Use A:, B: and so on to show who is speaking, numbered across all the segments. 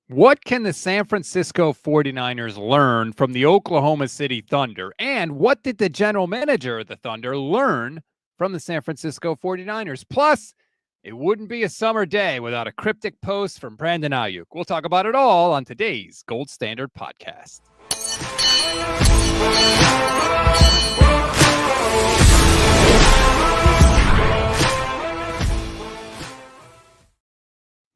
A: What can the San Francisco 49ers learn from the Oklahoma City Thunder? And what did the general manager of the Thunder learn from the San Francisco 49ers? Plus, it wouldn't be a summer day without a cryptic post from Brandon Aiyuk. We'll talk about it all on today's Gold Standard podcast.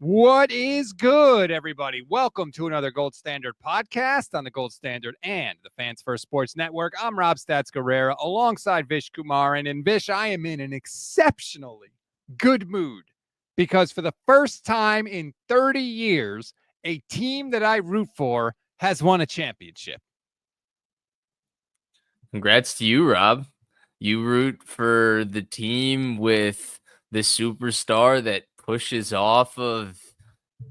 A: What is good, everybody? Welcome to another Gold Standard podcast on the Gold Standard and the Fans First Sports Network. I'm Rob Stats Guerrera alongside Vish Kumar. And Vish, I am in an exceptionally good mood because for the first time in 30 years, a team that I root for has won a championship.
B: Congrats to you, Rob. You root for the team with the superstar that pushes off of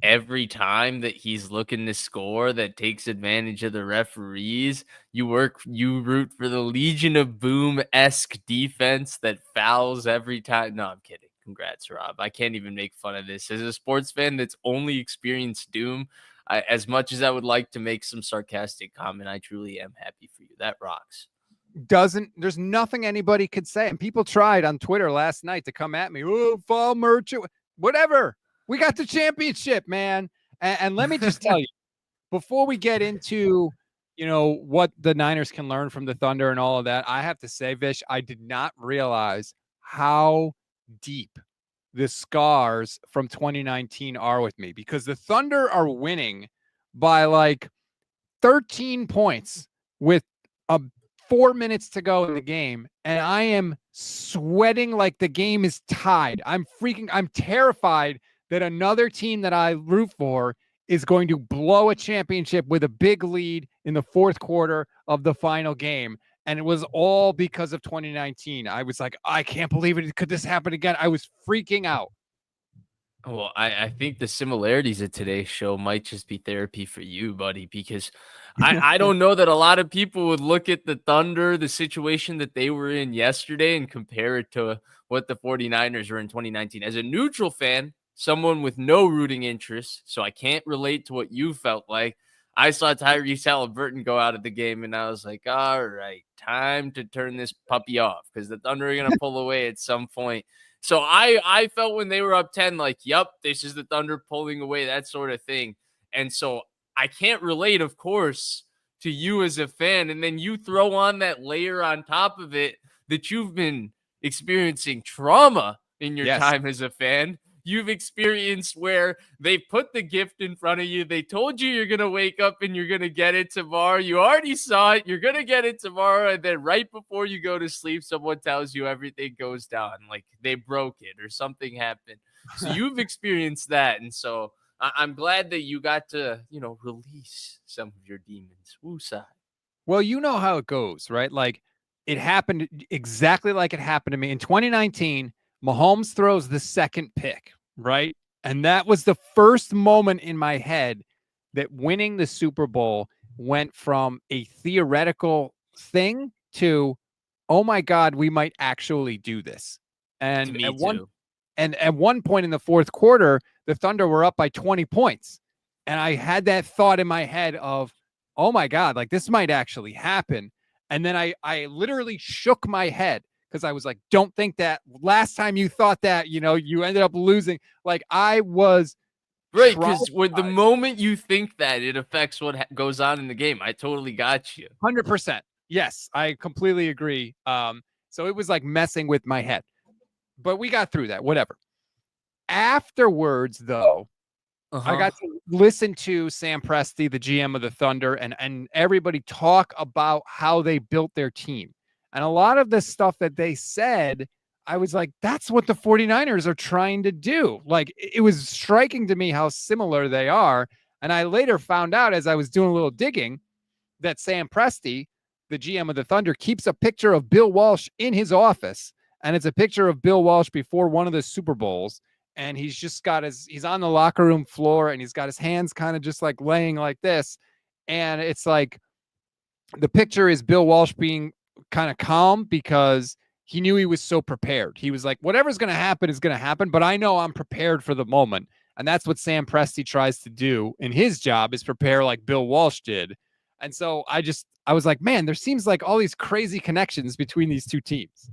B: every time that he's looking to score, that takes advantage of the referees. You root for the Legion of Boom-esque defense that fouls every time. No, I'm kidding. Congrats, Rob. I can't even make fun of this. As a sports fan that's only experienced doom, as much as I would like to make some sarcastic comment, I truly am happy for you. That rocks.
A: There's nothing anybody could say. And people tried on Twitter last night to come at me. Oh, fall merchant, whatever. We got the championship, man. And let me just tell you, before we get into, what the Niners can learn from the Thunder and all of that, I have to say, Vish, I did not realize how deep the scars from 2019 are with me, because the Thunder are winning by like 13 points with 4 minutes to go in the game, and I am sweating like the game is tied. I'm terrified that another team that I root for is going to blow a championship with a big lead in the fourth quarter of the final game. And it was all because of 2019. I was like, I can't believe it. Could this happen again? I was freaking out.
B: Well, I think the similarities of today's show might just be therapy for you, buddy, because I don't know that a lot of people would look at the Thunder, the situation that they were in yesterday, and compare it to what the 49ers were in 2019. As a neutral fan, someone with no rooting interest, so I can't relate to what you felt like. I saw Tyrese Halliburton go out of the game, and I was like, all right, time to turn this puppy off, because the Thunder are going to pull away at some point. So I felt when they were up 10, like, yep, this is the Thunder pulling away, that sort of thing. And so I can't relate, of course, to you as a fan. And then you throw on that layer on top of it that you've been experiencing trauma in your time as a fan. You've experienced where they put the gift in front of you. They told you you're going to wake up and you're going to get it tomorrow. You already saw it. You're going to get it tomorrow. And then right before you go to sleep, someone tells you everything goes down, like they broke it or something happened. So you've experienced that. And so I'm glad that you got to, release some of your demons. Woosah.
A: Well, you know how it goes, right? Like, it happened exactly like it happened to me in 2019. Mahomes throws the second pick, right? And that was the first moment in my head that winning the Super Bowl went from a theoretical thing to, oh my God, we might actually do this. And at one point in the fourth quarter, the Thunder were up by 20 points. And I had that thought in my head of, oh my God, like this might actually happen. And then I literally shook my head because I was like, don't think that. Last time you thought that, you ended up losing. Like, I was
B: right, because with the moment you think that, it affects what goes on in the game. I totally got you.
A: 100%. Yes, I completely agree. So it was like messing with my head. But we got through that, whatever. Afterwards, though, I got to listen to Sam Presti, the GM of the Thunder, and everybody talk about how they built their team. And a lot of the stuff that they said, I was like, that's what the 49ers are trying to do. Like, it was striking to me how similar they are. And I later found out as I was doing a little digging that Sam Presti, the GM of the Thunder, keeps a picture of Bill Walsh in his office. And it's a picture of Bill Walsh before one of the Super Bowls. And he's just got he's on the locker room floor and he's got his hands kind of just like laying like this. And it's like, the picture is Bill Walsh being kind of calm because he knew he was so prepared. He was like, whatever's going to happen is going to happen, but I know I'm prepared for the moment. And that's what Sam Presti tries to do in his job, is prepare like Bill Walsh did. And so I was like, man, there seems like all these crazy connections between these two teams.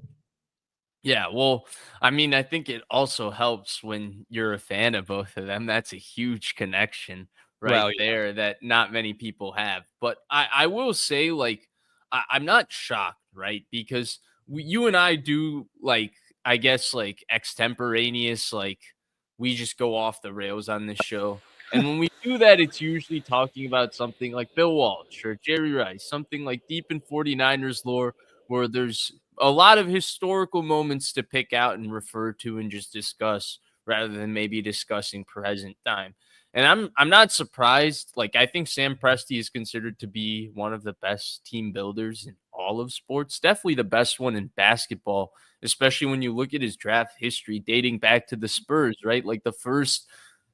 B: Yeah, well, I mean, I think it also helps when you're a fan of both of them. That's a huge connection right
A: Well, yeah.
B: there that not many people have. But I will say, like, I'm not shocked, right? Because you and I do, like, I guess, like, extemporaneous, like, we just go off the rails on this show. And when we do that, it's usually talking about something like Bill Walsh or Jerry Rice, something like deep in 49ers lore where there's a lot of historical moments to pick out and refer to and just discuss rather than maybe discussing present time. And I'm not surprised. Like, I think Sam Presti is considered to be one of the best team builders in all of sports. Definitely the best one in basketball, especially when you look at his draft history dating back to the Spurs, right? Like the first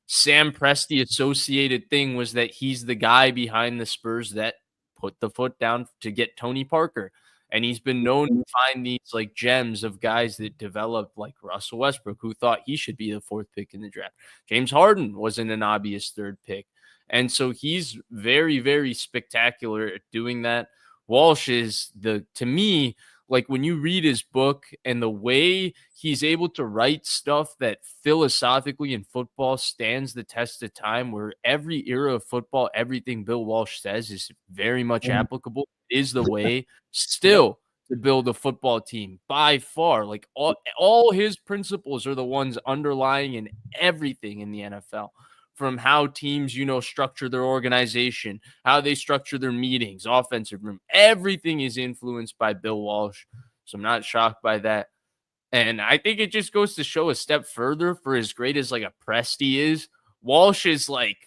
B: Sam Presti associated thing was that he's the guy behind the Spurs that put the foot down to get Tony Parker. And he's been known to find these like gems of guys that developed, like Russell Westbrook, who thought he should be the fourth pick in the draft. James Harden wasn't an obvious third pick. And so he's very, very spectacular at doing that. Walsh is to me, like when you read his book and the way he's able to write stuff that philosophically in football stands the test of time, where every era of football, everything Bill Walsh says is very much applicable, is the way still to build a football team by far. Like all his principles are the ones underlying in everything in the NFL, from how teams, structure their organization, how they structure their meetings, offensive room. Everything is influenced by Bill Walsh. So I'm not shocked by that. And I think it just goes to show a step further, for as great as like a Presti is, Walsh is like,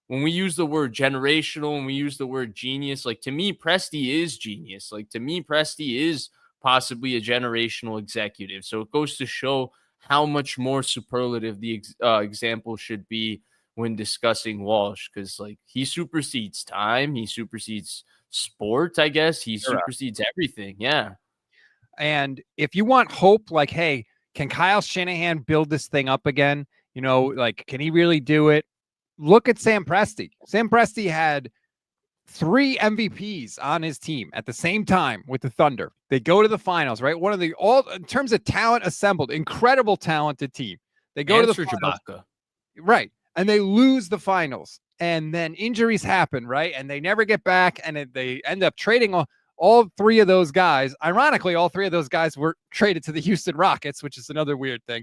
B: when we use the word generational and we use the word genius, like to me, Presti is genius. Like to me, Presti is possibly a generational executive. So it goes to show how much more superlative the example should be when discussing Walsh, because like he supersedes time, he supersedes sport, I guess, he supersedes everything. Yeah.
A: And if you want hope, like, hey, can Kyle Shanahan build this thing up again? Like, can he really do it? Look at Sam Presti. Sam Presti had 3 MVPs on his team at the same time with the Thunder. They go to the finals, right? One of the all in terms of talent assembled, incredible talented team. They go to the finals, right? And they lose the finals, and then injuries happen, right? And they never get back, and they end up trading all 3 of those guys. Ironically, all 3 of those guys were traded to the Houston Rockets, which is another weird thing.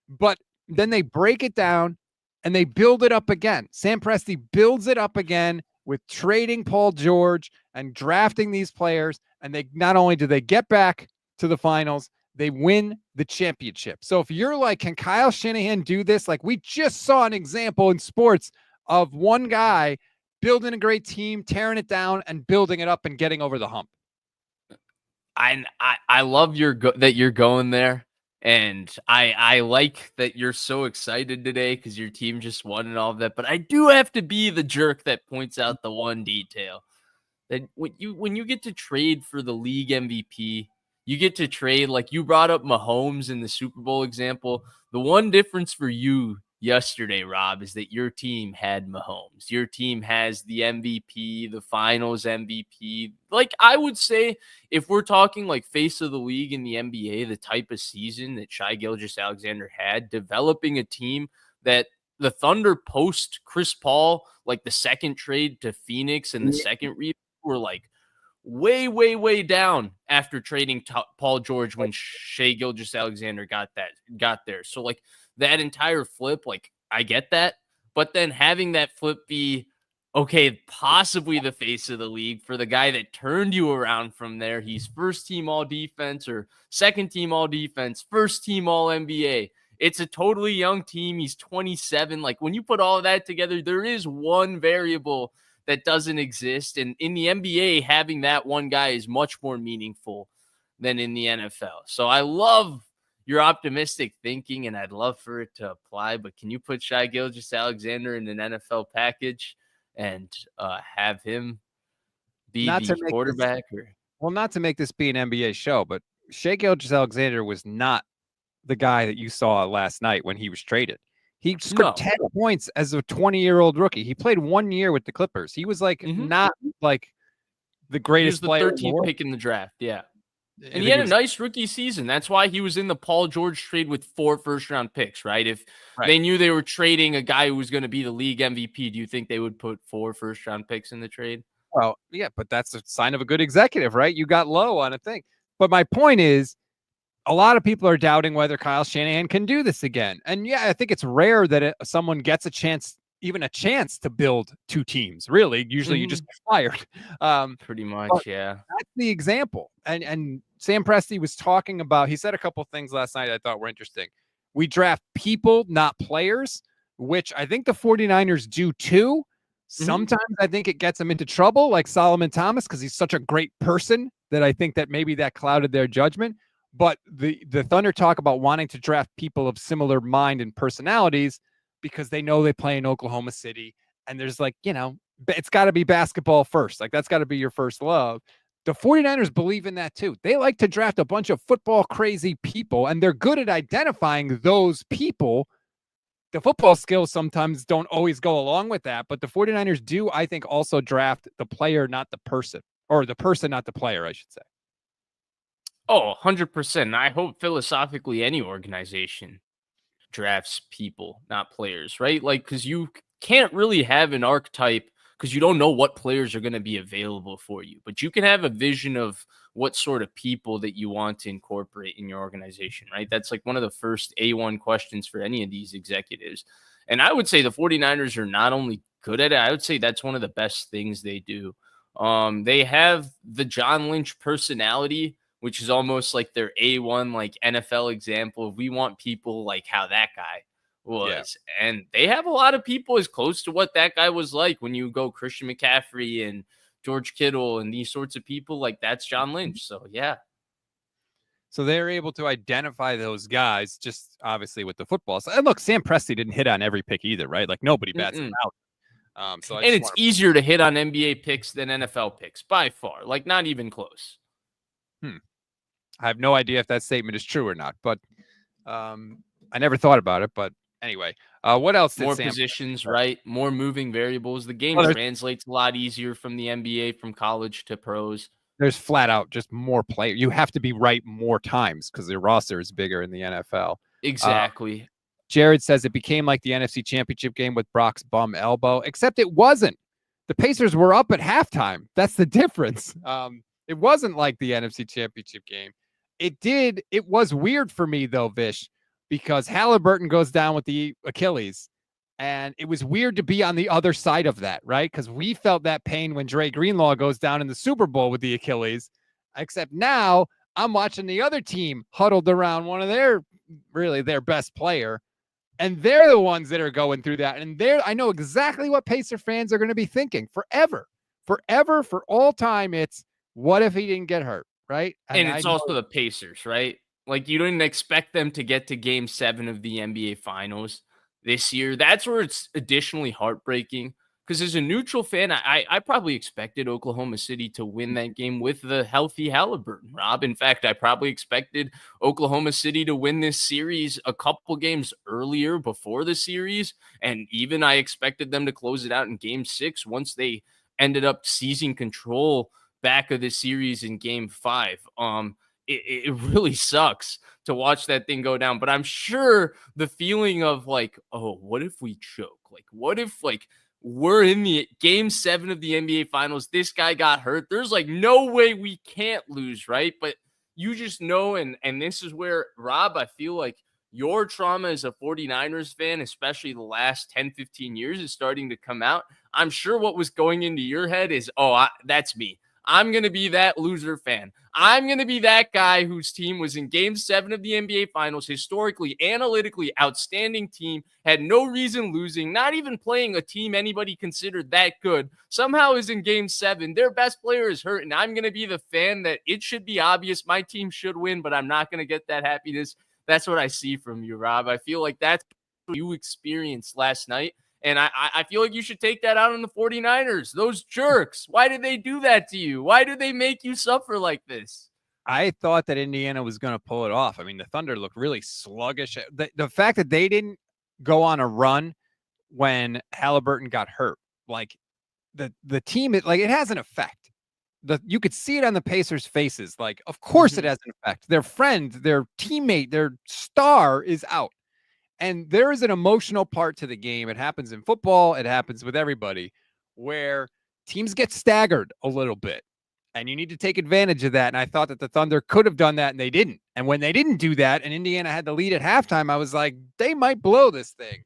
A: But then they break it down and they build it up again. Sam Presti builds it up again with trading Paul George and drafting these players. And they not only do they get back to the finals, they win the championship. So if you're like, can Kyle Shanahan do this? Like we just saw an example in sports of one guy building a great team, tearing it down and building it up and getting over the hump.
B: I love that you're going there. And I like that you're so excited today because your team just won and all of that. But I do have to be the jerk that points out the one detail that when you get to trade for the league MVP, you get to trade, like you brought up Mahomes in the Super Bowl example. The one difference for you yesterday, Rob, is that your team had Mahomes. Your team has the MVP, the finals MVP. Like I would say, if we're talking like face of the league in the NBA, the type of season that Shai Gilgeous-Alexander had, developing a team that the Thunder post Chris Paul, like the second trade to Phoenix and the second were like way down after trading Paul George when Shai Gilgeous-Alexander got there. So like that entire flip, like I get that, but then having that flip be okay, possibly the face of the league for the guy that turned you around from there. He's first team all defense or second team all defense, first team all NBA. It's a totally young team. He's 27. Like when you put all of that together, there is one variable that doesn't exist. And in the NBA, having that one guy is much more meaningful than in the NFL. So I love your optimistic thinking, and I'd love for it to apply. But can you put Shai Gilgeous-Alexander in an NFL package and have him be the quarterback?
A: Not to make this be an NBA show, but Shai Gilgeous-Alexander was not the guy that you saw last night when he was traded. He scored
B: No.
A: 10 points as a 20-year-old rookie. He played 1 year with the Clippers. He was like not like the
B: He was
A: greatest
B: the
A: player in the
B: 13th
A: world.
B: pick in the draft. Yeah.
A: I
B: And he
A: think
B: had a nice rookie season. That's why he was in the Paul George trade with 4 first-round picks, right? If they knew they were trading a guy who was going to be the league MVP, do you think they would put 4 first-round picks in the trade?
A: Well, yeah, but that's a sign of a good executive, right? You got low on a thing. But my point is, a lot of people are doubting whether Kyle Shanahan can do this again. And yeah, I think it's rare that someone gets a chance, even a chance to build 2 teams. Really, usually you just get fired.
B: Pretty much, yeah.
A: That's the example. And Sam Presti was talking about, he said a couple things last night I thought were interesting. We draft people, not players, which I think the 49ers do too. Sometimes I think it gets them into trouble, like Solomon Thomas, because he's such a great person that I think that maybe that clouded their judgment. But the Thunder talk about wanting to draft people of similar mind and personalities because they know they play in Oklahoma City. And there's like, it's got to be basketball first. Like, that's got to be your first love. The 49ers believe in that too. They like to draft a bunch of football crazy people, and they're good at identifying those people. The football skills sometimes don't always go along with that, but the 49ers do, I think, also draft the player, not the person, or the person, not the player, I should say.
B: Oh, 100%. I hope philosophically any organization drafts people, not players, right? Like, because you can't really have an archetype because you don't know what players are going to be available for you, but you can have a vision of what sort of people that you want to incorporate in your organization, right? That's like one of the first A1 questions for any of these executives. And I would say the 49ers are not only good at it, I would say that's one of the best things they do. They have the John Lynch personality, which is almost like their A1 like NFL example. We want people like how that guy was. Yeah. And they have a lot of people as close to what that guy was like when you go Christian McCaffrey and George Kittle and these sorts of people. Like, that's John Lynch. So, yeah.
A: So they're able to identify those guys just obviously with the football. So, and look, Sam Presti didn't hit on every pick either, right? Like, nobody bats him out.
B: And it's easier to hit on NBA picks than NFL picks by far. Like, not even close.
A: I have no idea if that statement is true or not, but I never thought about it. But anyway, what else?
B: More positions, right? More moving variables. The game translates a lot easier from the NBA, from college to pros.
A: There's flat out just more players. You have to be right more times because their roster is bigger in the NFL.
B: Exactly.
A: Jared says it became like the NFC Championship game with Brock's bum elbow, except it wasn't. The Pacers were up at halftime. That's the difference. It wasn't like the NFC Championship game. It was weird for me, though, Vish, because Halliburton goes down with the Achilles, and it was weird to be on the other side of that, right? Because we felt that pain when Dre Greenlaw goes down in the Super Bowl with the Achilles, except now I'm watching the other team huddled around one of their best player, and they're the ones that are going through that. And I know exactly what Pacer fans are going to be thinking forever, for all time. It's, what if he didn't get hurt? Right.
B: And it's also the Pacers, right? Like, you didn't expect them to get to game 7 of the NBA Finals this year. That's where it's additionally heartbreaking. Because as a neutral fan, I probably expected Oklahoma City to win that game with the healthy Halliburton, Rob. In fact, I probably expected Oklahoma City to win this series a couple games earlier before the series. And even I expected them to close it out in game 6 once they ended up seizing control back of the series in game 5. It really sucks to watch that thing go down, but I'm sure the feeling of like, oh, what if we choke? Like, what if like we're in the game 7 of the NBA Finals, this guy got hurt, there's like no way we can't lose, right? But you just know, and this is where, Rob, I feel like your trauma as a 49ers fan, especially the last 10, 15 years, is starting to come out. I'm sure what was going into your head is, that's me. I'm going to be that loser fan. I'm going to be that guy whose team was in game 7 of the NBA Finals, historically, analytically outstanding team, had no reason losing, not even playing a team anybody considered that good, somehow is in game 7. Their best player is hurt, and I'm going to be the fan that it should be obvious my team should win, but I'm not going to get that happiness. That's what I see from you, Rob. I feel like that's what you experienced last night. And I feel like you should take that out on the 49ers. Those jerks. Why did they do that to you? Why did they make you suffer like this?
A: I thought that Indiana was going to pull it off. I mean, the Thunder looked really sluggish. The fact that they didn't go on a run when Halliburton got hurt. Like the team, it has an effect. You could see it on the Pacers' faces. Like, of course it has an effect. Their friend, their teammate, their star is out. And there is an emotional part to the game. It happens in football. It happens with everybody where teams get staggered a little bit. And you need to take advantage of that. And I thought that the Thunder could have done that, and they didn't. And when they didn't do that and Indiana had the lead at halftime, I was like, they might blow this thing.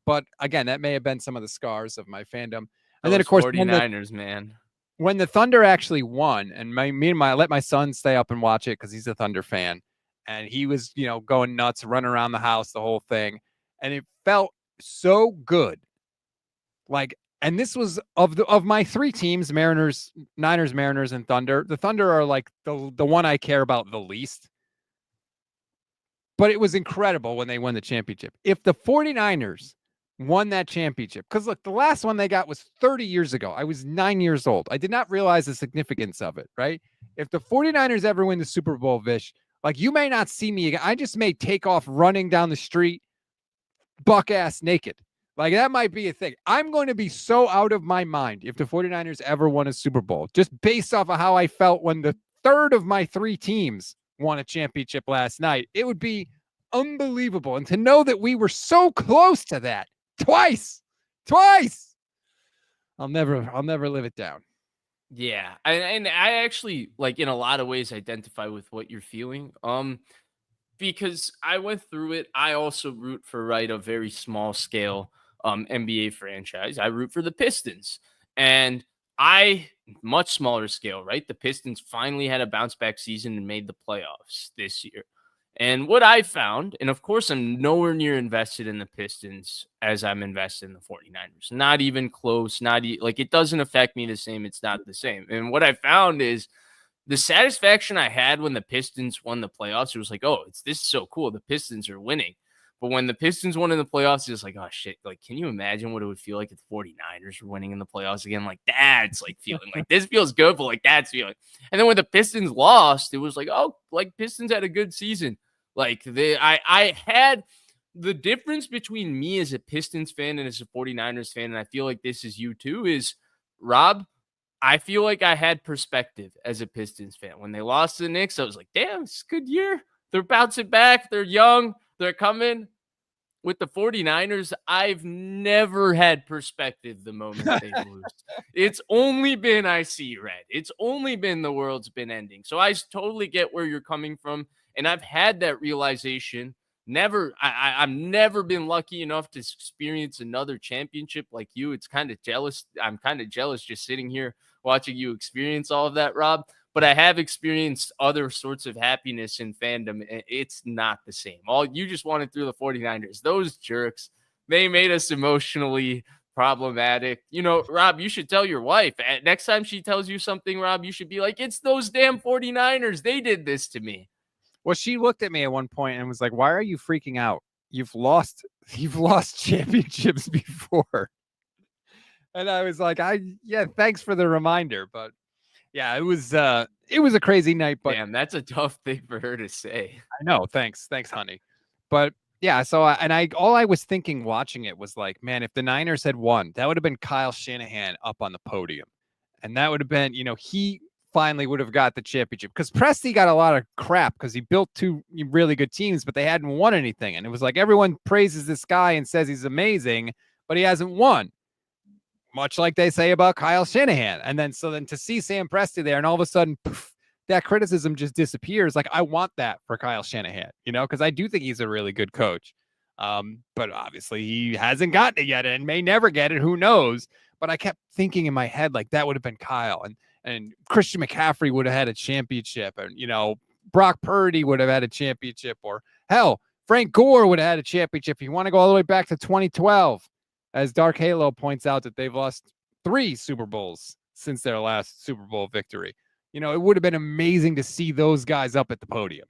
A: But again, that may have been some of the scars of my fandom. And then, of course,
B: 49ers, man.
A: When the Thunder actually won, and I let my son stay up and watch it because he's a Thunder fan, and he was, going nuts, running around the house, the whole thing, and it felt so good. Like, and this was of my three teams: Mariners, Niners, Mariners, and Thunder. The Thunder are like the one I care about the least. But it was incredible when they won the championship. If the 49ers won that championship, because look, the last one they got was 30 years ago. I was 9 years old. I did not realize the significance of it, right? If the 49ers ever win the Super Bowl, Vish, like, you may not see me again. I just may take off running down the street, buck ass naked. Like, that might be a thing. I'm going to be so out of my mind if the 49ers ever won a Super Bowl, just based off of how I felt when the third of my three teams won a championship last night. It would be unbelievable. And to know that we were so close to that twice, I'll never live it down.
B: Yeah. And I actually, like, in a lot of ways identify with what you're feeling. Because I went through it. I also root for, right, a very small scale NBA franchise. I root for the Pistons. And much smaller scale, right? The Pistons finally had a bounce back season and made the playoffs this year. And what I found, and of course, I'm nowhere near invested in the Pistons as I'm invested in the 49ers. Not even close. Like, it doesn't affect me the same. It's not the same. And what I found is the satisfaction I had when the Pistons won the playoffs, it was like, oh, this is so cool. The Pistons are winning. But when the Pistons won in the playoffs, it's like, oh, shit. Like, can you imagine what it would feel like if the 49ers were winning in the playoffs again? Like, that's like feeling like this feels good, but like that's feeling. And then when the Pistons lost, it was like, oh, like Pistons had a good season. Like, I had the difference between me as a Pistons fan and as a 49ers fan, and I feel like this is you too, is Rob, I feel like I had perspective as a Pistons fan. When they lost to the Knicks, I was like, damn, it's a good year. They're bouncing back. They're young. They're coming. With the 49ers, I've never had perspective the moment they lose. It's only been I see red. It's only been the world's been ending. So I totally get where you're coming from. And I've had that realization. I've never been lucky enough to experience another championship like you. It's kind of jealous. I'm kind of jealous just sitting here watching you experience all of that, Rob. But I have experienced other sorts of happiness in fandom. It's not the same. All you just wanted through the 49ers. Those jerks, they made us emotionally problematic. Rob, you should tell your wife. Next time she tells you something, Rob, you should be like, it's those damn 49ers. They did this to me.
A: Well, she looked at me at one point and was like, why are you freaking out? You've lost championships before. And I was like, thanks for the reminder. But yeah, it was a crazy night. But
B: damn, that's a tough thing for her to say.
A: I know. Thanks, honey. But yeah, so all I was thinking watching it was like, man, if the Niners had won, that would have been Kyle Shanahan up on the podium. And that would have been, he finally would have got the championship, because Presti got a lot of crap because he built two really good teams, but they hadn't won anything. And it was like, everyone praises this guy and says he's amazing, but he hasn't won. Much like they say about Kyle Shanahan. And then to see Sam Presti there, and all of a sudden, poof, that criticism just disappears. Like, I want that for Kyle Shanahan, because I do think he's a really good coach. But obviously he hasn't gotten it yet and may never get it. Who knows? But I kept thinking in my head, like, that would have been Kyle, and Christian McCaffrey would have had a championship, and, Brock Purdy would have had a championship, or hell, Frank Gore would have had a championship. You want to go all the way back to 2012, as Dark Halo points out that they've lost 3 Super Bowls since their last Super Bowl victory. It would have been amazing to see those guys up at the podium.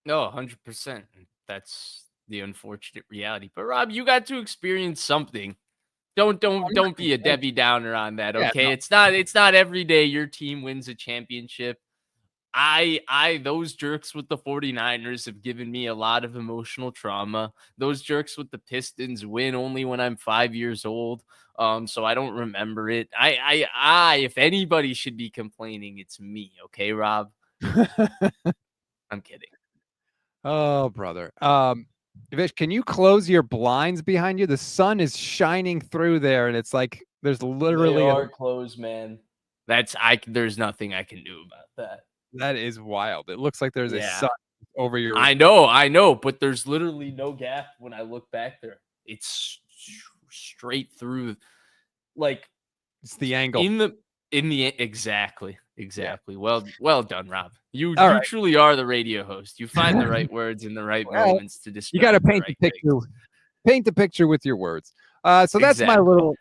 B: No, 100%. That's the unfortunate reality. But Rob, you got to experience something. Don't be a Debbie Downer on that, okay? Yeah, no. It's not every day your team wins a championship. those jerks with the 49ers have given me a lot of emotional trauma. Those jerks with the Pistons win only when I'm 5 years old. So I don't remember it. If anybody should be complaining, it's me. Okay, Rob? I'm kidding.
A: Oh, brother. Vish, can you close your blinds behind you? The sun is shining through there, and it's like there's literally
B: closed, man. There's nothing I can do about that.
A: that is wild. It looks like there's a
B: Yeah.
A: sun over your.
B: I know, but there's literally no gap when I look back there. It's straight through, like
A: It's the angle.
B: Exactly.
A: Yeah.
B: Well done, Rob. You
A: right.
B: truly are the radio host. You find the right words in the right moments to describe.
A: You got to paint
B: the
A: the picture. Paint the picture with your words. So that's my little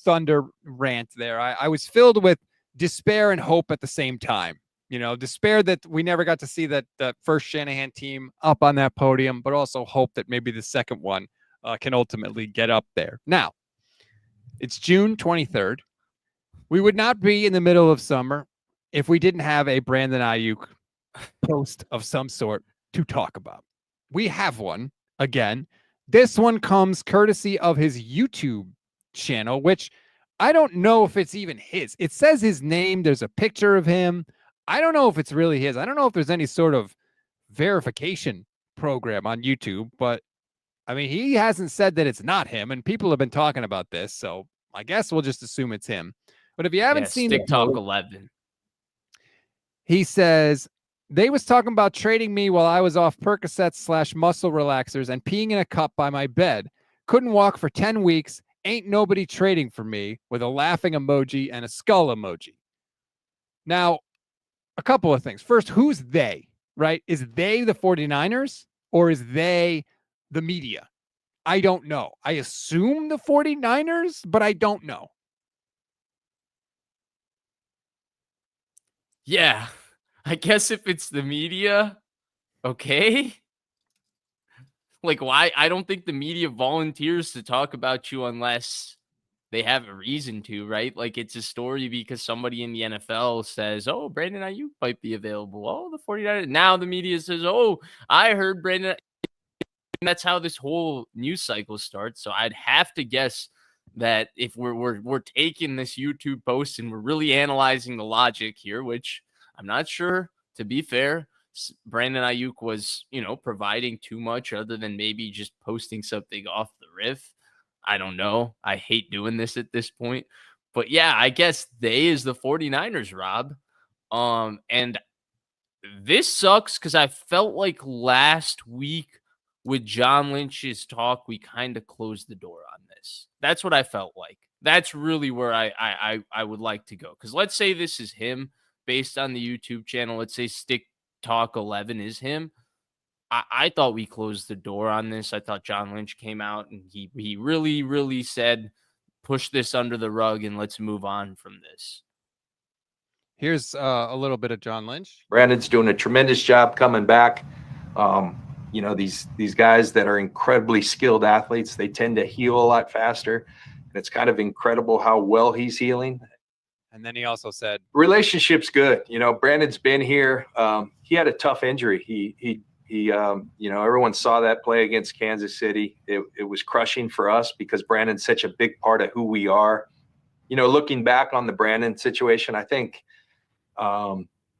A: Thunder rant there. I was filled with despair and hope at the same time. You know, despair that we never got to see that first Shanahan team up on that podium, but also hope that maybe the second one can ultimately get up there. Now, it's June 23rd. We would not be in the middle of summer if we didn't have a Brandon Aiyuk post of some sort to talk about. We have one again. This one comes courtesy of his YouTube channel, which I don't know if it's even his. It says his name. There's a picture of him. I don't know if it's really his. I don't know if there's any sort of verification program on YouTube, but I mean, he hasn't said that it's not him, and people have been talking about this, so I guess we'll just assume it's him. But if you haven't seen
B: TikTok 11,
A: he says they was talking about trading me while I was off Percocets / muscle relaxers and peeing in a cup by my bed. Couldn't walk for 10 weeks. Ain't nobody trading for me, with a laughing emoji and a skull emoji. Now, a couple of things. First, who's they, right? Is they the 49ers or is they the media? I don't know. I assume the 49ers, but I don't know.
B: Yeah, I guess if it's the media, okay. Like, why? I don't think the media volunteers to talk about you unless they have a reason to, right? Like, it's a story because somebody in the NFL says, oh, Brandon Aiyuk might be available. Oh, the 49ers. Now the media says, oh, I heard Brandon. And that's how this whole news cycle starts. So I'd have to guess that if we're taking this YouTube post and we're really analyzing the logic here, which I'm not sure, to be fair, Brandon Aiyuk was, providing too much other than maybe just posting something off the riff. I don't know. I hate doing this at this point. But yeah, I guess they is the 49ers, Rob. And this sucks because I felt like last week with John Lynch's talk, we kind of closed the door on this. That's what I felt like. That's really where I would like to go. Because let's say this is him based on the YouTube channel. Let's say Stick Talk 11 is him. I thought we closed the door on this. I thought John Lynch came out and he really, really said, push this under the rug and let's move on from this.
A: Here's a little bit of John Lynch.
C: Brandon's doing a tremendous job coming back. These guys that are incredibly skilled athletes, they tend to heal a lot faster. And it's kind of incredible how well he's healing.
A: And then he also said,
C: relationship's good. Brandon's been here. He had a tough injury. He everyone saw that play against Kansas City. It was crushing for us because Brandon's such a big part of who we are. Looking back on the Brandon situation, I think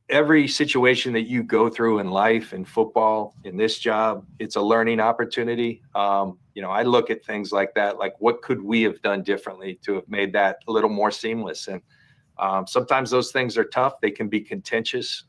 C: every situation that you go through in life, in football, in this job, it's a learning opportunity. I look at things like that, like what could we have done differently to have made that a little more seamless? And sometimes those things are tough. They can be contentious.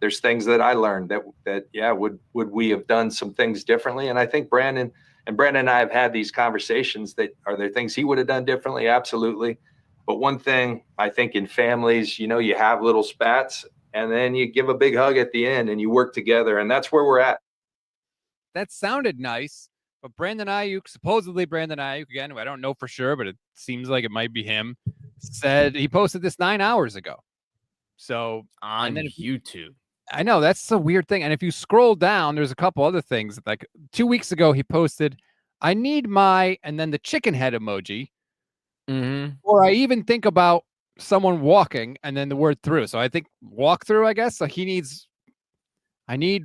C: There's things that I learned that would we have done some things differently? And I think Brandon and I have had these conversations that are there things he would have done differently? Absolutely. But one thing I think in families, you have little spats and then you give a big hug at the end and you work together. And that's where we're at.
A: That sounded nice, but supposedly Brandon Aiyuk, again, I don't know for sure, but it seems like it might be him, said he posted this 9 hours ago. So
B: on YouTube.
A: I know that's a weird thing. And if you scroll down, there's a couple other things. Like 2 weeks ago, he posted, I need and then the chicken head emoji.
B: Mm-hmm.
A: Or I even think about someone walking and then the word through. So I think walk through, I guess. So I need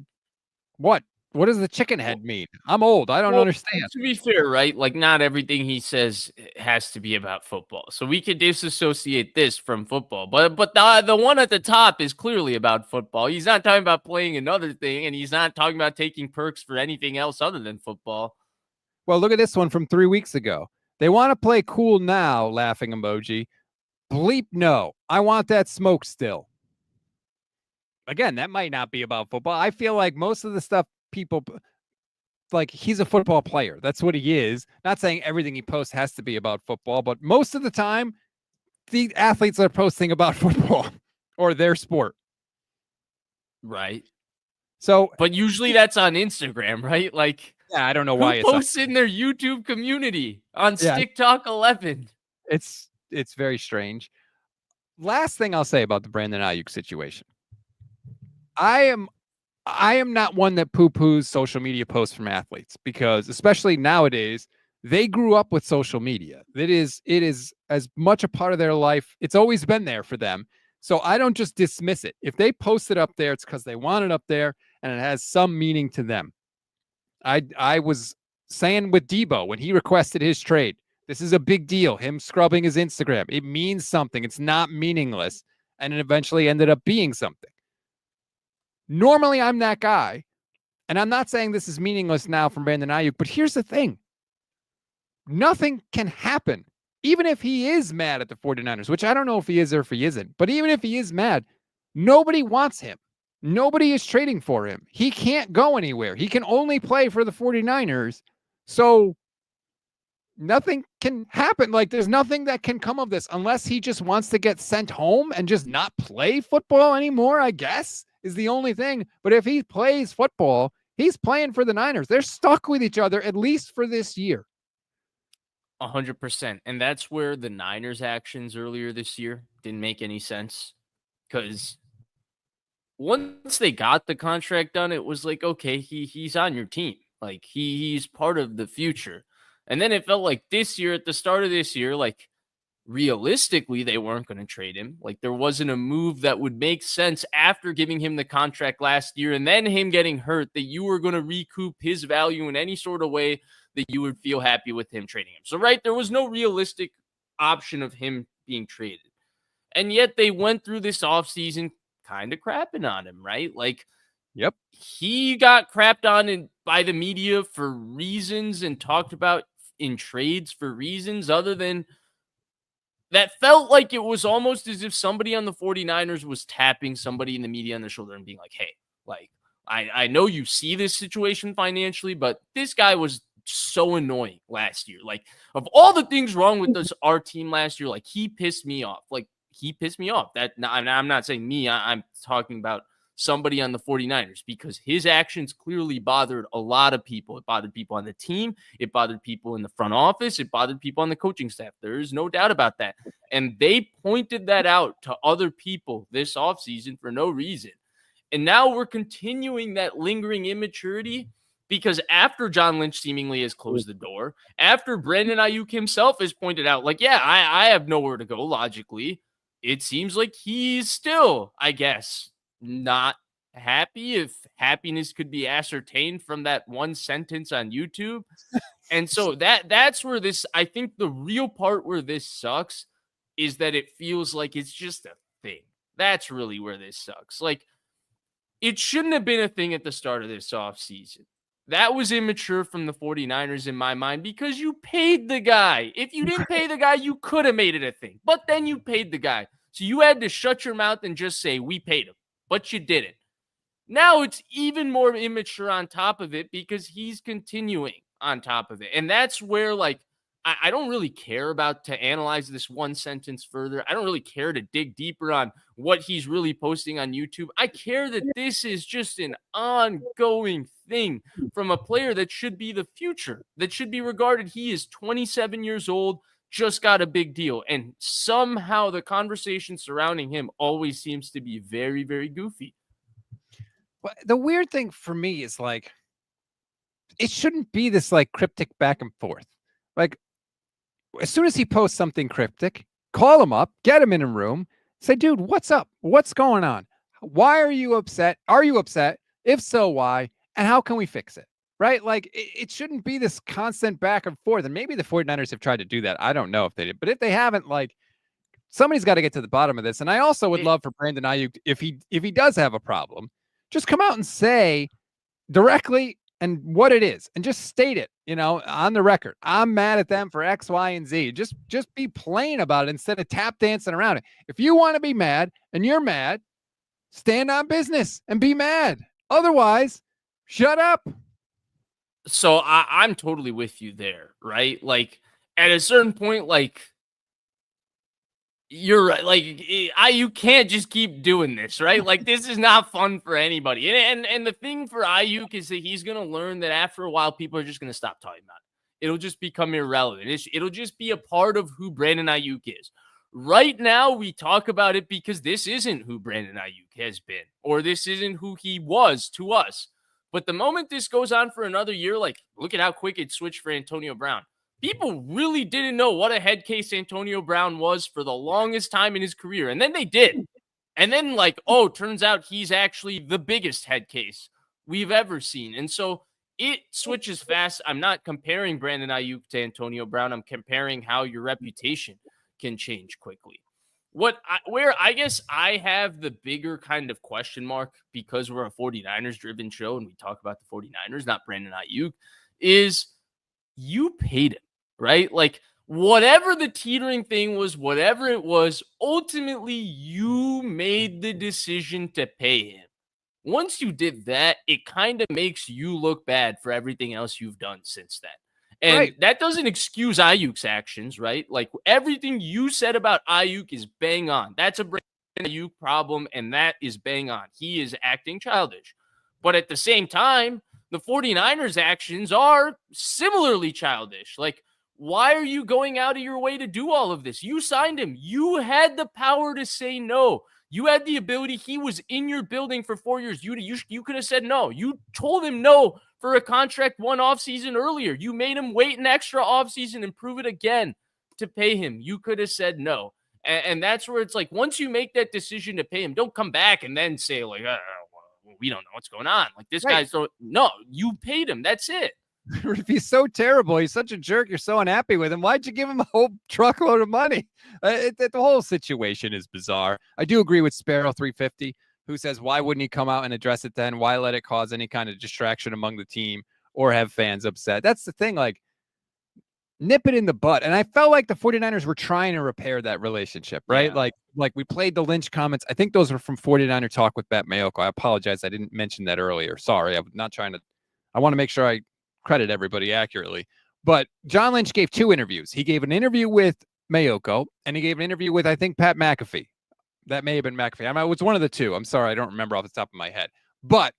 A: what? What does the chicken head mean? I'm old. I don't understand.
B: To be fair, right? Like, not everything he says has to be about football. So we could disassociate this from football. But the one at the top is clearly about football. He's not talking about playing another thing, and he's not talking about taking perks for anything else other than football.
A: Well, look at this one from 3 weeks ago. They want to play cool now, laughing emoji. Bleep no. I want that smoke still. Again, that might not be about football. I feel like most of the stuff people like, he's a football player. That's what he is. Not saying everything he posts has to be about football, but most of the time, the athletes are posting about football or their sport.
B: Right.
A: So,
B: but usually that's on Instagram, right? Like,
A: yeah, I don't know why
B: it's posts in their YouTube community on Stick Talk 11.
A: It's very strange. Last thing I'll say about the Brandon Aiyuk situation. I am not one that poo-poos social media posts from athletes, because especially nowadays, they grew up with social media. It is as much a part of their life. It's always been there for them. So I don't just dismiss it. If they post it up there, it's because they want it up there and it has some meaning to them. I was saying with Debo when he requested his trade, this is a big deal. Him scrubbing his Instagram. It means something. It's not meaningless. And it eventually ended up being something. Normally, I'm that guy. And I'm not saying this is meaningless now from Brandon Aiyuk, but here's the thing. Nothing can happen. Even if he is mad at the 49ers, which I don't know if he is or if he isn't, but even if he is mad, nobody wants him. Nobody is trading for him. He can't go anywhere. He can only play for the 49ers. So nothing can happen. Like, there's nothing that can come of this unless he just wants to get sent home and just not play football anymore, I guess, is the only thing. But if he plays football, he's playing for the Niners. They're stuck with each other, at least for this year.
B: 100%. And that's where the Niners' actions earlier this year didn't make any sense. Because once they got the contract done, it was like, okay, he's on your team. Like, he's part of the future. And then it felt like this year, at the start of this year, like, realistically, they weren't going to trade him. Like, there wasn't a move that would make sense after giving him the contract last year and then him getting hurt that you were going to recoup his value in any sort of way that you would feel happy with him trading him. So, right, there was no realistic option of him being traded. And yet they went through this offseason kind of crapping on him, right? Like,
A: yep,
B: he got crapped on by the media for reasons and talked about in trades for reasons other than that. Felt like it was almost as if somebody on the 49ers was tapping somebody in the media on the shoulder and being like, hey, like, I know you see this situation financially, but this guy was so annoying last year. Like, of all the things wrong with our team last year, like, he pissed me off. Like, he pissed me off. That I'm not saying me. I'm talking about somebody on the 49ers, because his actions clearly bothered a lot of people. It bothered people on the team. It bothered people in the front office. It bothered people on the coaching staff. There is no doubt about that. And they pointed that out to other people this offseason for no reason. And now we're continuing that lingering immaturity, because after John Lynch seemingly has closed the door, after Brandon Aiyuk himself has pointed out, like, yeah, I have nowhere to go logically, it seems like he's still, I guess, not happy, if happiness could be ascertained from that one sentence on YouTube. And so that's where this, I think the real part where this sucks is that it feels like it's just a thing. That's really where this sucks. Like, it shouldn't have been a thing at the start of this offseason. That was immature from the 49ers in my mind, because you paid the guy. If you didn't pay the guy, you could have made it a thing. But then you paid the guy. So you had to shut your mouth and just say, we paid him. But you didn't. Now it's even more immature on top of it, because he's continuing on top of it. And that's where, like, I don't really care about to analyze this one sentence further. I don't really care to dig deeper on what he's really posting on YouTube. I care that this is just an ongoing thing from a player that should be the future, that should be regarded. He is 27 years old, just got a big deal. And somehow the conversation surrounding him always seems to be very, very goofy.
A: Well, the weird thing for me is, like, it shouldn't be this, like, cryptic back and forth. Like, as soon as he posts something cryptic, call him up, get him in a room, say, dude, what's up? What's going on? Why are you upset? Are you upset? If so, why? And how can we fix it? Right? Like, it shouldn't be this constant back and forth. And maybe the 49ers have tried to do that. I don't know if they did. But if they haven't, like, somebody's got to get to the bottom of this. And I also would love for Brandon Aiyuk, if he does have a problem, just come out and say directly and what it is, and just state it, on the record. I'm mad at them for X, Y, and Z. Just be plain about it instead of tap dancing around it. If you want to be mad and you're mad, stand on business and be mad. Otherwise, shut up.
B: So I'm totally with you there, right? Like, at a certain point, like, you're right. Like, you can't just keep doing this, right? Like, this is not fun for anybody. And the thing for Aiyuk is that he's going to learn that after a while, people are just going to stop talking about it. It'll just become irrelevant. It'll just be a part of who Brandon Aiyuk is. Right now, we talk about it because this isn't who Brandon Aiyuk has been, or this isn't who he was to us. But the moment this goes on for another year, like, look at how quick it switched for Antonio Brown. People really didn't know what a head case Antonio Brown was for the longest time in his career. And then they did. And then, like, turns out he's actually the biggest head case we've ever seen. And so it switches fast. I'm not comparing Brandon Aiyuk to Antonio Brown. I'm comparing how your reputation can change quickly. Where I guess I have the bigger kind of question mark, because we're a 49ers driven show and we talk about the 49ers, not Brandon Aiyuk, is you paid him, right? Like, whatever the teetering thing was, whatever it was, ultimately you made the decision to pay him. Once you did that, it kind of makes you look bad for everything else you've done since then. And that doesn't excuse Aiyuk's actions, right? Like, everything you said about Aiyuk is bang on. That's a Brandon Aiyuk problem, and that is bang on. He is acting childish. But at the same time, the 49ers' actions are similarly childish. Like, why are you going out of your way to do all of this? You signed him. You had the power to say no. You had the ability. He was in your building for 4 years. You could have said no. You told him no for a contract one offseason earlier. You made him wait an extra offseason and prove it again to pay him. You could have said no. And that's where it's like, once you make that decision to pay him, don't come back and then say, like, we don't know what's going on. Like, this guy's no, you paid him. That's it.
A: If he's so terrible, he's such a jerk, you're so unhappy with him, why'd you give him a whole truckload of money? The whole situation is bizarre. I do agree with Sparrow 350, who says, why wouldn't he come out and address it then? Why let it cause any kind of distraction among the team or have fans upset? That's the thing. Like, nip it in the butt. And I felt like the 49ers were trying to repair that relationship, right? Yeah. Like we played the Lynch comments. I think those were from 49er Talk with Bat Mayoko. I apologize. I didn't mention that earlier. Sorry. I'm not trying to, I want to make sure I credit everybody accurately. But John Lynch gave 2 interviews. He gave an interview with Mayoko, and he gave an interview with, I think, Pat McAfee. That may have been McAfee. It was one of the 2. I'm sorry. I don't remember off the top of my head. But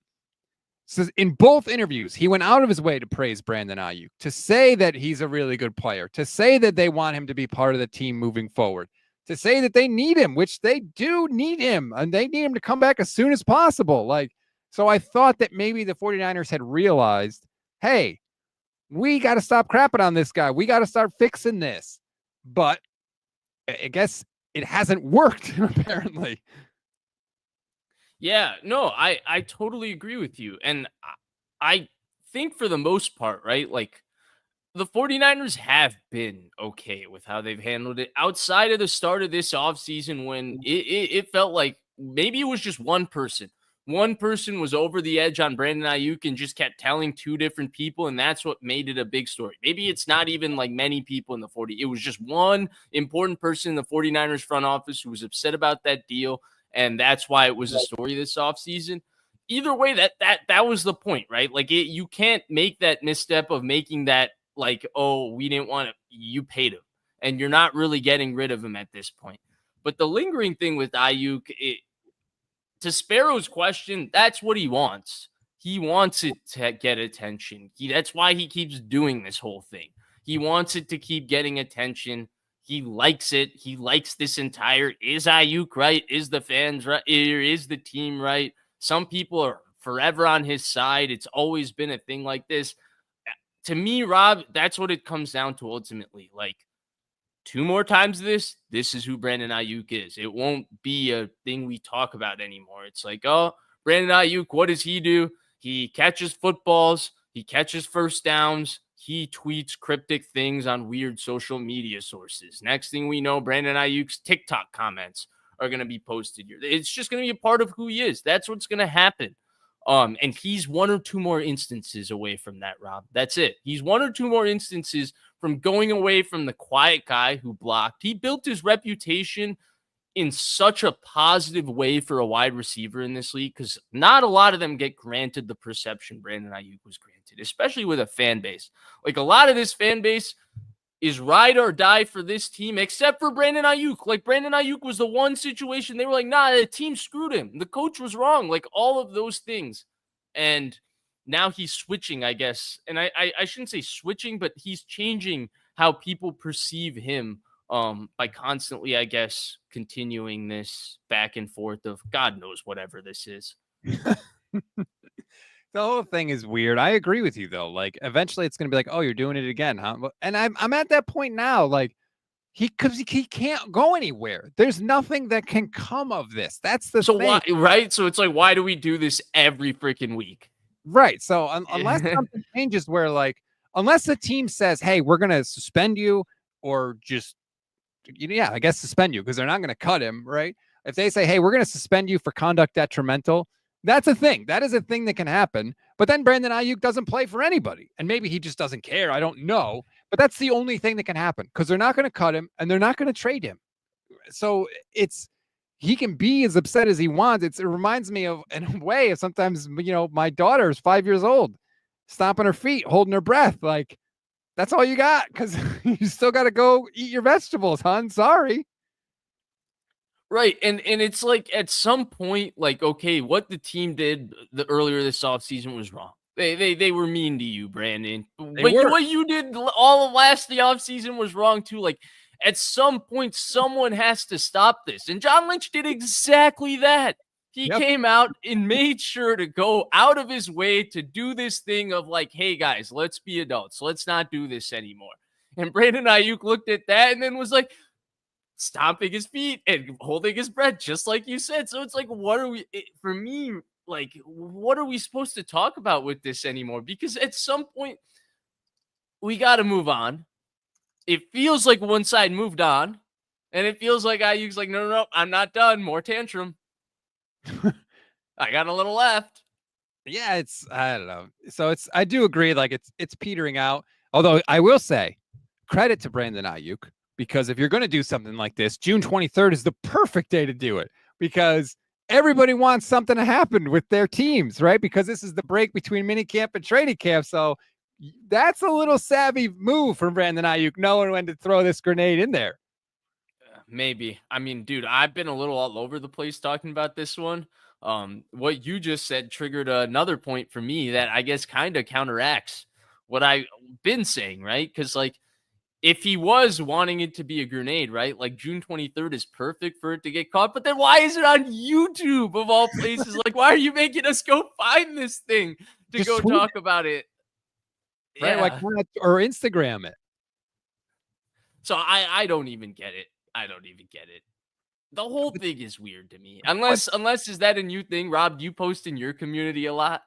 A: so in both interviews, he went out of his way to praise Brandon Aiyuk, to say that he's a really good player, to say that they want him to be part of the team moving forward, to say that they need him, which they do need him, and they need him to come back as soon as possible. Like, so I thought that maybe the 49ers had realized, hey, we got to stop crapping on this guy. We got to start fixing this. But I guess it hasn't worked, apparently.
B: Yeah, no, I totally agree with you. And I think for the most part, right, like, the 49ers have been okay with how they've handled it outside of the start of this offseason, when it felt like maybe it was just one person. One person was over the edge on Brandon Aiyuk and just kept telling 2 different people, and that's what made it a big story. Maybe it's not even like many people in the 40. It was just one important person in the 49ers front office who was upset about that deal, and that's why it was a story this offseason. Either way, that was the point, right? Like, you can't make that misstep of making that like, oh, we didn't want to, you paid him, and you're not really getting rid of him at this point. But the lingering thing with Aiyuk, to Sparrow's question, that's what he wants. He wants it to get attention. That's why he keeps doing this whole thing. He wants it to keep getting attention. He likes it. He likes this entire, is Aiyuk right? Is the fans right? Is the team right? Some people are forever on his side. It's always been a thing like this. To me, Rob, that's what it comes down to ultimately. Like, 2 more times this is who Brandon Aiyuk is. It won't be a thing we talk about anymore. It's like, oh, Brandon Aiyuk, what does he do? He catches footballs. He catches first downs. He tweets cryptic things on weird social media sources. Next thing we know, Brandon Ayuk's TikTok comments are going to be posted here. It's just going to be a part of who he is. That's what's going to happen. And he's 1 or 2 more instances away from that, Rob. That's it. He's 1 or 2 more instances from going away from the quiet guy who blocked. He built his reputation in such a positive way for a wide receiver in this league, because not a lot of them get granted the perception Brandon Aiyuk was granted, especially with a fan base. Like, a lot of this fan base is ride or die for this team, except for Brandon Aiyuk. Like, Brandon Aiyuk was the one situation they were like, nah, the team screwed him. The coach was wrong. Like, all of those things. And now he's switching, I guess. And I shouldn't say switching, but he's changing how people perceive him by constantly, I guess, continuing this back and forth of God knows whatever this is.
A: The whole thing is weird. I agree with you though. Like, eventually it's going to be like, oh, you're doing it again, huh? And I'm at that point now. Like, he can't go anywhere. There's nothing that can come of this. That's the thing.
B: Why, right? So it's like, why do we do this every freaking week?
A: Right. So unless something changes where, like, unless the team says, hey, we're going to suspend you, or just, I guess suspend you, because they're not going to cut him, right? If they say, hey, we're going to suspend you for conduct detrimental, that's a thing. That is a thing that can happen. But then Brandon Aiyuk doesn't play for anybody. And maybe he just doesn't care. I don't know. But that's the only thing that can happen, because they're not going to cut him and they're not going to trade him. So he can be as upset as he wants. It reminds me of, in a way, of sometimes, my daughter is 5 years old, stomping her feet, holding her breath. Like, that's all you got, because you still got to go eat your vegetables, hon. Sorry.
B: Right. And it's like, at some point, like, okay, what the team did earlier this offseason was wrong. They were mean to you, Brandon. What you did all of the offseason was wrong too. Like, at some point, someone has to stop this. And John Lynch did exactly that. He came out and made sure to go out of his way to do this thing of like, hey guys, let's be adults. Let's not do this anymore. And Brandon Aiyuk looked at that and then was like, stomping his feet and holding his breath, just like you said. So it's like, what are we, for me, like, what are we supposed to talk about with this anymore? Because at some point, we got to move on. It feels like one side moved on, and it feels like Aiyuk's like, no, I'm not done. More tantrum. I got a little left.
A: Yeah, I don't know. So I do agree, like, it's petering out. Although I will say, credit to Brandon Aiyuk, because if you're going to do something like this, June 23rd is the perfect day to do it, because everybody wants something to happen with their teams, right? Because this is the break between minicamp and training camp. So that's a little savvy move from Brandon Aiyuk, knowing when to throw this grenade in there.
B: Maybe. I mean, dude, I've been a little all over the place talking about this one. What you just said triggered another point for me that I guess kind of counteracts what I've been saying, right? Because, like, if he was wanting it to be a grenade, right? Like, June 23rd is perfect for it to get caught. But then why is it on YouTube of all places? Like, why are you making us go find this thing to just go talk about it?
A: Right?
B: Yeah.
A: Like, or Instagram it.
B: So I don't even get it. I don't even get it. The whole thing is weird to me. Unless is that a new thing? Rob, do you post in your community a lot?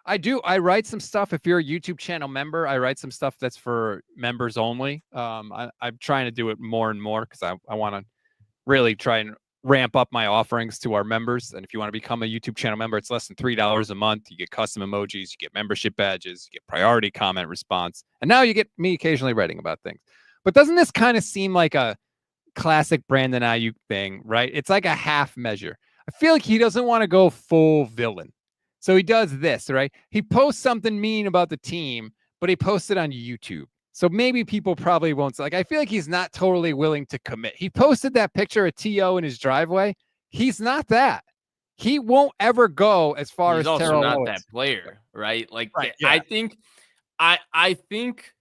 A: I do. I write some stuff. If you're a YouTube channel member, I write some stuff that's for members only. I'm trying to do it more and more, because I want to really try and ramp up my offerings to our members. And if you want to become a YouTube channel member, it's less than $3 a month. You get custom emojis, you get membership badges, you get priority comment response, and now you get me occasionally writing about things. But doesn't this kind of seem like a classic Brandon Aiyuk thing, right? It's like a half measure. I feel like he doesn't want to go full villain. So he does this, right? He posts something mean about the team, but he posts it on YouTube. So maybe people probably won't. Like, I feel like he's not totally willing to commit. He posted that picture of T.O. in his driveway. He's not that. He won't ever go as far as
B: also
A: Terrell
B: not
A: Owens.
B: That player, right? Like,
A: right, yeah.
B: I think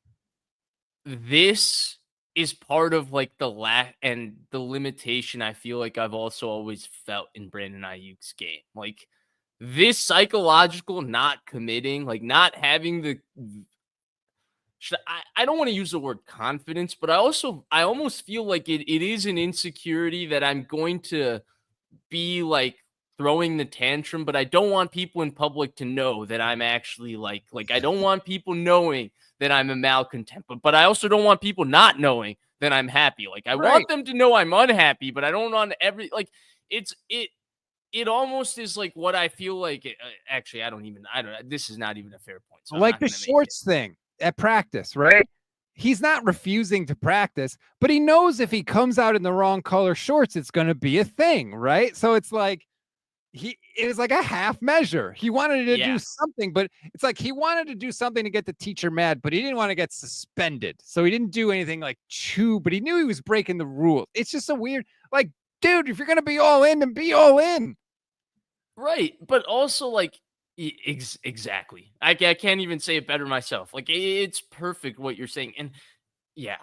B: this is part of, like, the lack and the limitation I feel like I've also always felt in Brandon Aiyuk's game. Like, this psychological not committing, like, not having I don't want to use the word confidence, but I almost feel like it is an insecurity that I'm going to be like throwing the tantrum, but I don't want people in public to know that I'm actually like I don't want people knowing that I'm a malcontent, but I also don't want people not knowing that I'm happy. Like I
A: Right.
B: want them to know I'm unhappy, but I don't want it almost is like what I feel like. Actually, I don't. This is not even a fair point. So I'm
A: Like
B: not
A: the
B: going to make it.
A: shorts thing at practice, right? He's not refusing to practice, but he knows if he comes out in the wrong color shorts, it's going to be a thing, right? So it's like it was like a half measure. He wanted to do
B: Yeah.
A: something, but it's like he wanted to do something to get the teacher mad, but he didn't want to get suspended. So he didn't do anything like but he knew he was breaking the rules. It's just a weird, like, dude, if you're going to be all in, then be all in.
B: Right, but also like exactly. I can't even say it better myself. Like it's perfect what you're saying, and yeah,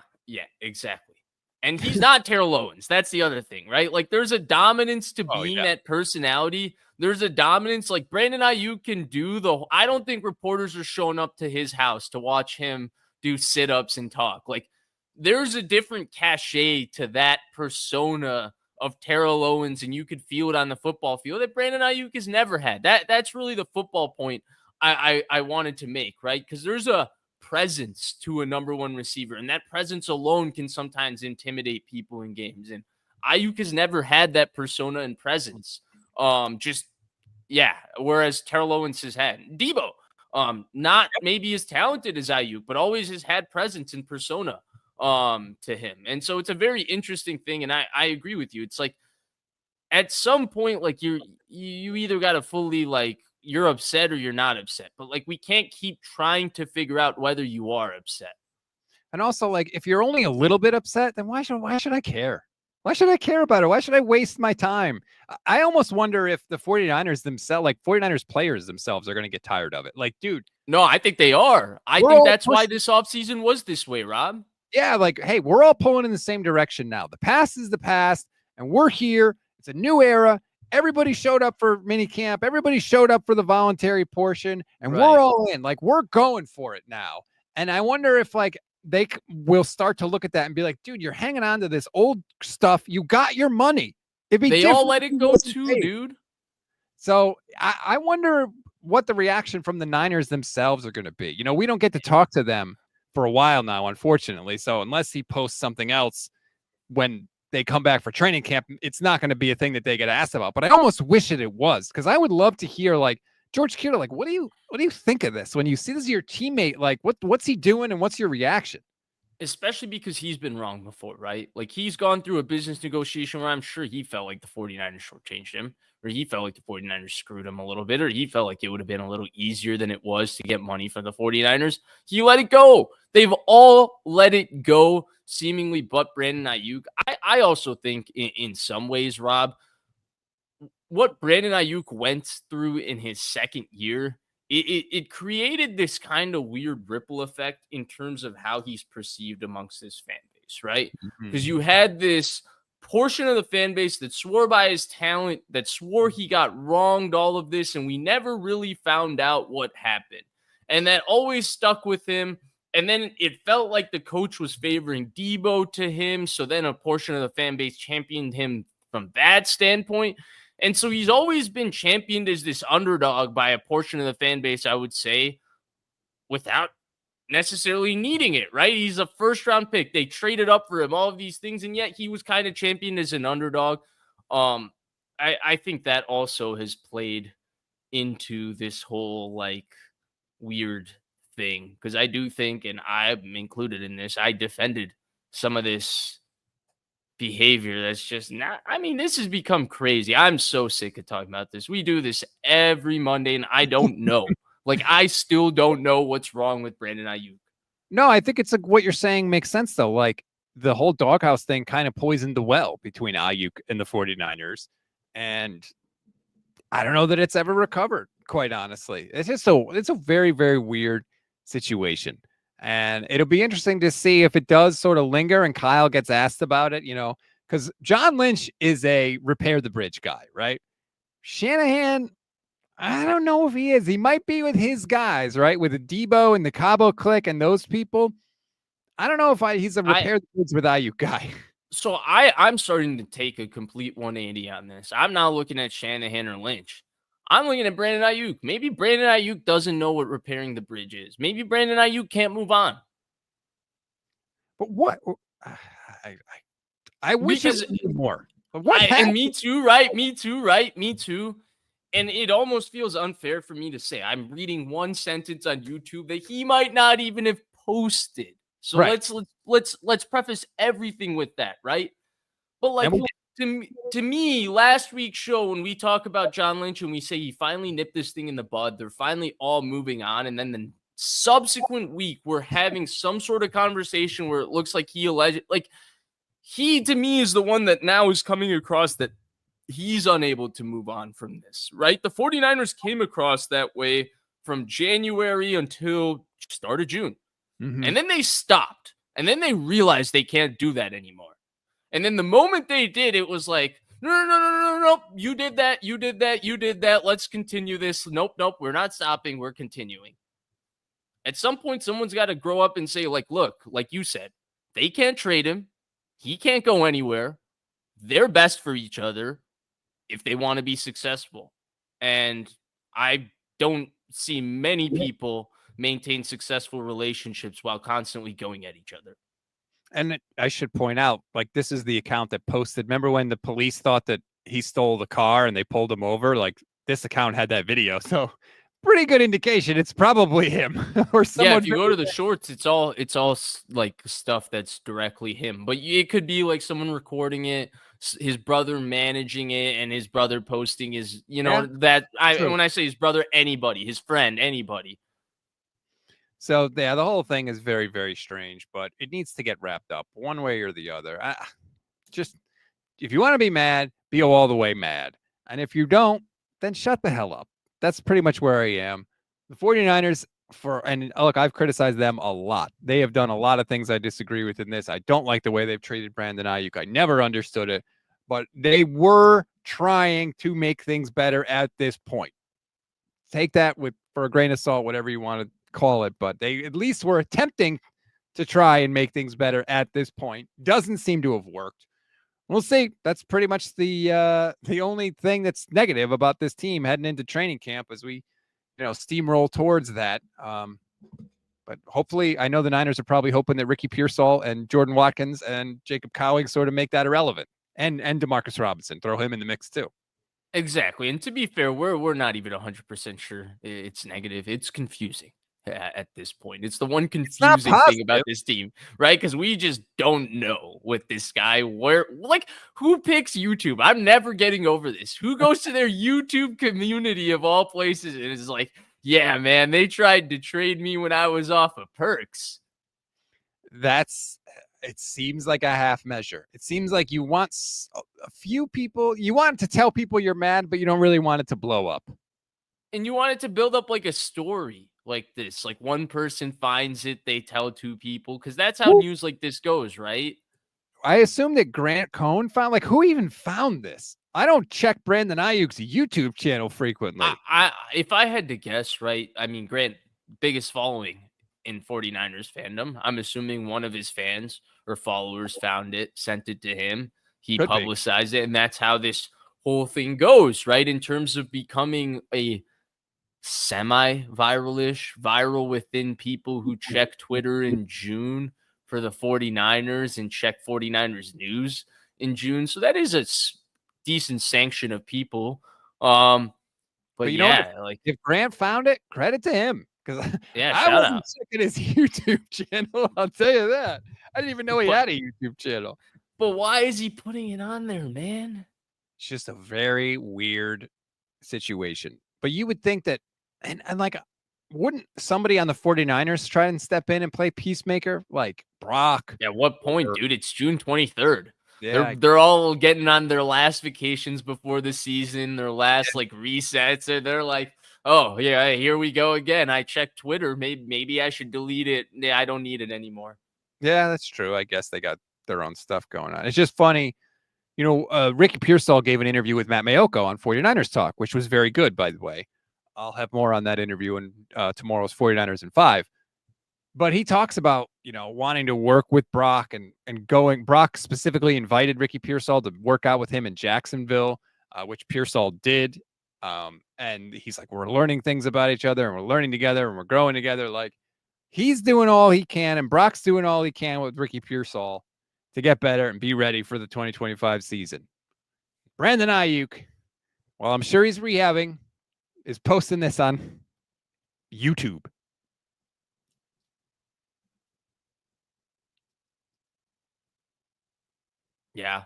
B: exactly. And he's not Terrell Owens. That's the other thing, right? Like there's a dominance to being that personality. There's a dominance. Like Brandon Aiyuk can do I don't think reporters are showing up to his house to watch him do sit-ups and talk. Like there's a different cachet to that persona of Terrell Owens, and you could feel it on the football field that Brandon Aiyuk has never had. That's really the football point I wanted to make, right? Because there's a presence to a number one receiver, and that presence alone can sometimes intimidate people in games. And Aiyuk has never had that persona and presence. Whereas Terrell Owens has had. Debo, not maybe as talented as Aiyuk, but always has had presence and persona to him. And so it's a very interesting thing. And I agree with you. It's like at some point, like you either got to fully like you're upset or you're not upset, but like we can't keep trying to figure out whether you are upset.
A: And also, like, if you're only a little bit upset, then why should I care? Why should I care about it? Why should I waste my time? I almost wonder if the 49ers themselves, like 49ers players themselves, are going to get tired of it. Like, dude.
B: No, I think they are. I think that's why this offseason was this way, Rob.
A: Yeah, like, hey, we're all pulling in the same direction now. The past is the past, and we're here. It's a new era. Everybody showed up for minicamp. Everybody showed up for the voluntary portion, and we're all in. Like, we're going for it now. And I wonder if, like, they will start to look at that and be like, dude, you're hanging on to this old stuff. You got your money.
B: They all let it go too, dude.
A: So I wonder what the reaction from the Niners themselves are going to be. You know, we don't get to talk to them for a while now, unfortunately. So unless he posts something else when they come back for training camp, it's not going to be a thing that they get asked about. But I almost wish it was, because I would love to hear, like, George Kittle, like, what do you think of this when you see this is your teammate? Like, what's he doing and what's your reaction?
B: Especially because he's been wrong before, right? Like he's gone through a business negotiation where I'm sure he felt like the 49ers shortchanged him, or he felt like the 49ers screwed him a little bit, or he felt like it would have been a little easier than it was to get money from the 49ers. He let it go. They've all let it go, seemingly, but Brandon Aiyuk. I also think in some ways, Rob, what Brandon Aiyuk went through in his second year, it created this kind of weird ripple effect in terms of how he's perceived amongst his fan base, right? Because you had this portion of the fan base that swore by his talent, that swore he got wronged all of this, and we never really found out what happened. And that always stuck with him. And then it felt like the coach was favoring Debo to him. So then a portion of the fan base championed him from that standpoint. And so he's always been championed as this underdog by a portion of the fan base, I would say, without necessarily needing it, right? He's a first-round pick. They traded up for him, all of these things, and yet he was kind of championed as an underdog. I think that also has played into this whole, like, weird thing, because I do think, and I'm included in this, I defended some of this behavior that's just not, I mean, this has become crazy. I'm so sick of talking about this. We do this every Monday, and I don't know. Like, I still don't know what's wrong with Brandon Aiyuk.
A: No, I think it's like what you're saying makes sense, though. Like, the whole doghouse thing kind of poisoned the well between Aiyuk and the 49ers. And I don't know that it's ever recovered, quite honestly. It's a very, very weird situation. And it'll be interesting to see if it does sort of linger and Kyle gets asked about it, you know, because John Lynch is a repair the bridge guy, right? Shanahan, I don't know if he is. He might be with his guys, right? With the Debo and the Cabo clique and those people. I don't know if he's a repair the goods with Aiyuk guy.
B: So I'm starting to take a complete 180 on this. I'm not looking at Shanahan or Lynch. I'm looking at Brandon Aiyuk. Maybe Brandon Aiyuk doesn't know what repairing the bridge is. Maybe Brandon Aiyuk can't move on.
A: But what? I wish
B: Because
A: it was more. But what?
B: And me too, right? Me too, right? Me too. And it almost feels unfair for me to say I'm reading one sentence on YouTube that he might not even have posted. So
A: right.
B: let's preface everything with that, right? But like to me, last week's show when we talk about John Lynch and we say he finally nipped this thing in the bud, they're finally all moving on, and then the subsequent week we're having some sort of conversation where it looks like he to me is the one that now is coming across that he's unable to move on from this, right? The 49ers came across that way from January until start of June.
A: Mm-hmm.
B: And then they stopped. And then they realized they can't do that anymore. And then the moment they did, it was like, no. You did that. Let's continue this. Nope. We're not stopping. We're continuing. At some point, someone's got to grow up and say, like, look, like you said, they can't trade him. He can't go anywhere. They're best for each other if they want to be successful. And I don't see many people maintain successful relationships while constantly going at each other.
A: And I should point out, like, this is the account that posted. Remember when the police thought that he stole the car and they pulled him over? Like, this account had that video. So pretty good indication it's probably him or someone.
B: Yeah, if you go to the shorts, it's all like stuff that's directly him. But it could be like someone recording it, his brother managing it, and his brother posting his, when I say his brother, anybody, his friend, anybody.
A: So yeah, the whole thing is very, very strange, but it needs to get wrapped up one way or the other. Just if you want to be mad, be all the way mad. And if you don't, then shut the hell up. That's pretty much where I am. The 49ers, and look, I've criticized them a lot. They have done a lot of things I disagree with in this. I don't like the way they've treated Brandon Aiyuk. I never understood it, but they were trying to make things better at this point. Take that for a grain of salt, whatever you want to call it, but they at least were attempting to try and make things better at this point. Doesn't seem to have worked. We'll see. That's pretty much the only thing that's negative about this team heading into training camp as we, steamroll towards that. But hopefully, I know the Niners are probably hoping that Ricky Pearsall and Jordan Watkins and Jacob Cowing sort of make that irrelevant, and Demarcus Robinson, throw him in the mix too.
B: Exactly. And to be fair, we're not even 100% sure it's negative. It's confusing at this point. It's the one confusing thing about this team, right? Because we just don't know with this guy who picks YouTube. I'm never getting over this. Who goes to their YouTube community of all places and is like, yeah, man, they tried to trade me when I was off of perks.
A: It seems like a half measure. It seems like you want a few people, you want to tell people you're mad, but you don't really want it to blow up.
B: And you want it to build up like a story like this. Like one person finds it, they tell two people, because that's how news like this goes, right?
A: I assume that Grant Cohn found, who even found this? I don't check Brandon Aiyuk's YouTube channel frequently.
B: If I had to guess, right? I mean, Grant, biggest following in 49ers fandom. I'm assuming one of his fans or followers found it, sent it to him. He publicized it, and that's how this whole thing goes, right? In terms of becoming a semi-viral-ish, viral within people who check Twitter in June for the 49ers and check 49ers news in June. So that is a decent sanction of people. But
A: if Grant found it, credit to him. Because I wasn't checking his YouTube channel, I'll tell you that. I didn't even know he had a YouTube channel.
B: But why is he putting it on there, man?
A: It's just a very weird situation. But you would think that, and wouldn't somebody on the 49ers try and step in and play peacemaker like Brock?
B: At what point, dude? It's June 23rd.
A: Yeah,
B: they're all getting on their last vacations before the season, their last resets, and they're like, oh yeah, here we go again. I checked Twitter. Maybe I should delete it. Yeah, I don't need it anymore.
A: Yeah, that's true. I guess they got their own stuff going on. It's just funny. Ricky Pearsall gave an interview with Matt Mayoko on 49ers Talk, which was very good, by the way. I'll have more on that interview in tomorrow's 49ers in 5. But he talks about, wanting to work with Brock and going. Brock specifically invited Ricky Pearsall to work out with him in Jacksonville, which Pearsall did. And he's like, we're learning things about each other and we're learning together and we're growing together. Like, he's doing all he can and Brock's doing all he can with Ricky Pearsall to get better and be ready for the 2025 season. Brandon Aiyuk, well, I'm sure he's rehabbing, is posting this on YouTube.
B: Yeah.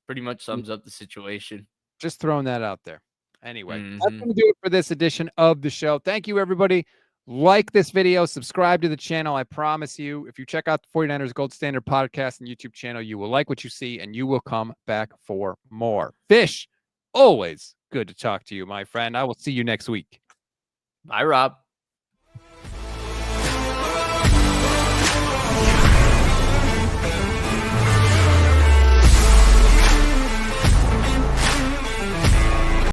B: Pretty much sums up the situation.
A: Just throwing that out there. Anyway, that's
B: Mhm.
A: going to do it for this edition of the show. Thank you, everybody. Like this video, subscribe to the channel. I promise you, if you check out the 49ers Gold Standard podcast and YouTube channel, you will like what you see and you will come back for more. Fish, always good to talk to you, my friend. I will see you next week.
B: Bye, Rob.